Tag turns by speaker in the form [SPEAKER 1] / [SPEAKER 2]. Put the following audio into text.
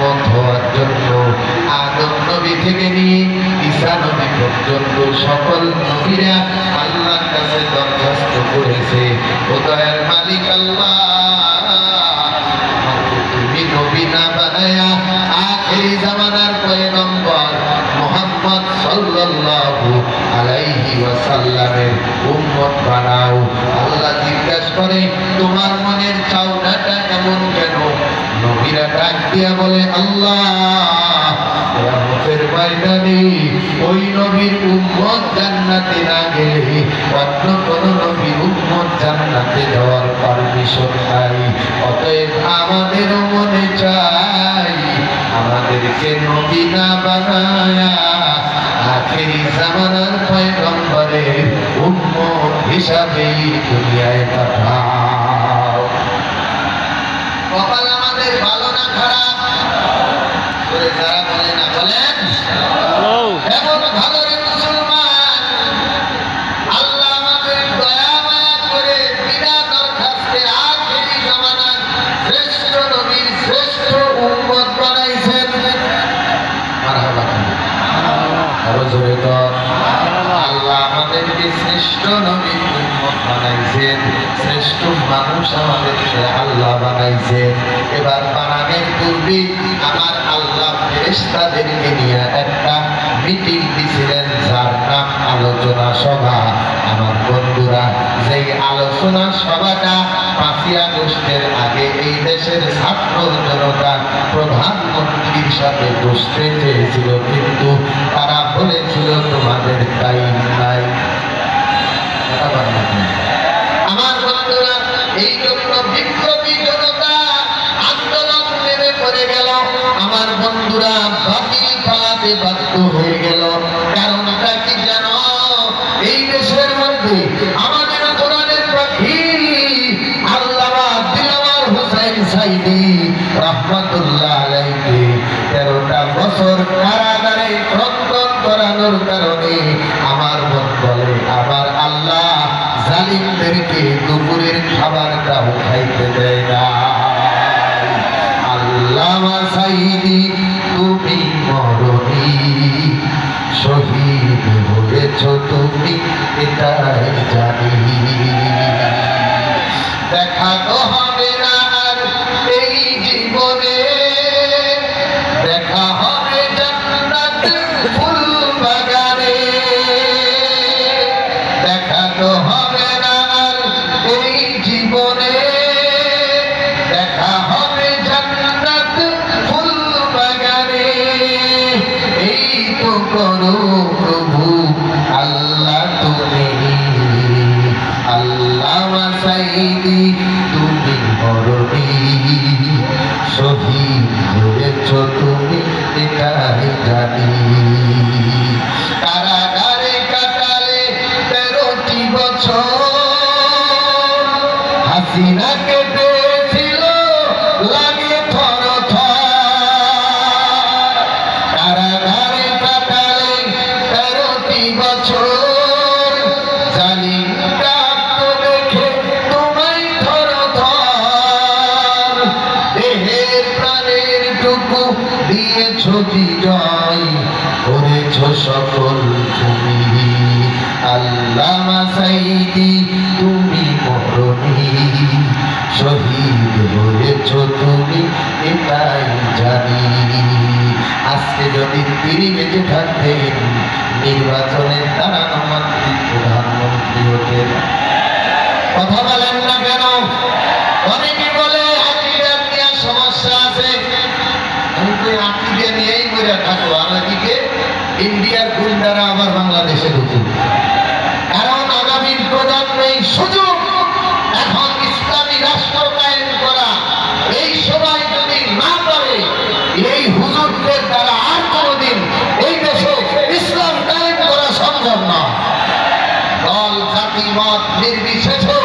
[SPEAKER 1] উম্মত হওয়ার জন্য আদম নবী থেকে নিয়ে ঈসা নবী পর্যন্ত সকল নবীরা আল্লাহর কাছে দরখাস্ত করেছে, ও দয়ার মালিক আল্লাহ, তুমি নবী না বানায়া আখেরি জামানার পয়গম্বর মুহাম্মদ সাল্লাল্লাহু আলাইহি ওয়াসাল্লামের উম্মত বানাও। আল্লাহ জিজ্ঞাসা করে, তোমার মনের চাওয়াটা এমন কেন? নবীরা ডাক দিয়া বলে, আল্লাহ, কিয়ামতের ময়দানে ওই নবীর উম্মত জান্নাতে না গেলে অন্য কোন নবীর উম্মত জান্নাতে যাওয়ার পারমিশন নাই। অতএব আমাদেরও মনে চাই আমাদেরকে নবী না বানায়া আখেরি জামানার পয়গম্বরের উম্মত হিসাবেই দুনিয়ায় পাঠাও। কপাল আমাদের ভালো না খারাপ? করে যারা বলে না বলেন এমন ভালো রে মুসলমান, আল্লাহ আমাদের দয়া মায়া করে বিনা দরখাস্তে আখেরি জামানার শ্রেষ্ঠ নবীর শ্রেষ্ঠ উম্মত বানাইছেন। মারহাবা, আরো জোরে কর। আল্লাহ আমাদেরকে শ্রেষ্ঠ নবীর উম্মত বানাইছেন, শ্রেষ্ঠ মানুষ আমাদেরকে আল্লাহ বানাইছেন। এবার বানানোর পূর্বে আমার আল্লাহ ফেরেশতাদেরকে নিয়ে একটা মিটিং দিছিলেন, যার নাম আলোচনা সভা। আমার বন্ধুরা, যেই আলোচনা সভাটা 5ই আগস্টের আগে এই দেশের ছাত্র জনতা প্রধানমন্ত্রীর সাথে বসতে চেয়েছিল, কিন্তু তারা বলেছিল তোমাদের টাইম নাই। আমার বন্ধুরা, এই জন্য বিপ্লবী জনতা আন্দোলন নেমে পড়ে গেল। আমার বন্ধুরা বাতিল পালাতে বাধ্য হয়ে গেল। কারণটা কি জানো? এই দেশের মধ্যে আমাদের কোরআনের পাখি আল্লামা দিলওয়ার হোসেন সাইদি রাহমাতুল্লাহ আলাইহি 13টা বছর কারাগারে ক্রন্দন করানোর কারণে আমার মন বলে, আমার আল্লাহ জালিমদেরকে দুপুরের খাবারটাও খাইতে দেয় না। আল্লামা সাইদি তুমি মরণি, শহীদ হয়েছ তুমি, এটাই জানি। দেখা তো হবে না আর এই জীবনে, দেখা হবে জান্নাতের ফুল বাগানে। দেখা তো হবে না আর এই জীবনে, দেখা হবে জান্নাতের ফুল বাগানে। এই তো করো প্রভু আল্লাহ তুমি, আল্লামা সাইদি তুমি মরণি, শহীদ হয়েছ তুমি, এটাই জানি। কারাগারে কাটালে 13টি বছর, হাসিনাকে পেয়েছিল লাগে থরথর। কারাগারে কাটালে 13টি বছর, জালিমটা তো দেখে তোমায় থরথর। দেহের প্রাণের টুকু দিয়েছ বিজয়, করেছ সকল তুমি। আল্লামা সাইদি তুমি মরণি, শহীদ হয়েছ তুমি, এটাই জানি। আজকে যদি তিনি বেঁচে থাকতেন, নির্বাচনের দাঁড়ানো মাত্রই প্রধানমন্ত্রী হতেন। কথা বলেন না কেন? অনেকে বলে আকিদা নিয়ে সমস্যা আছে। আমি তো আকিদা নিয়েই মরে থাকবো, আমাদিকে ইন্ডিয়ার গুন্ডারা আবার বাংলাদেশে ঢুকুন। কারণ আগামী প্রজন্মের সুযোগ এখন ইসলামী রাষ্ট্র কায়েম করা। এই সময় যদি না পারে, এই হুজুরদের দ্বারা আর কোনদিন এই দেশে ইসলাম কায়েম করা সম্ভব না। দল জাতি মত নির্বিশেষে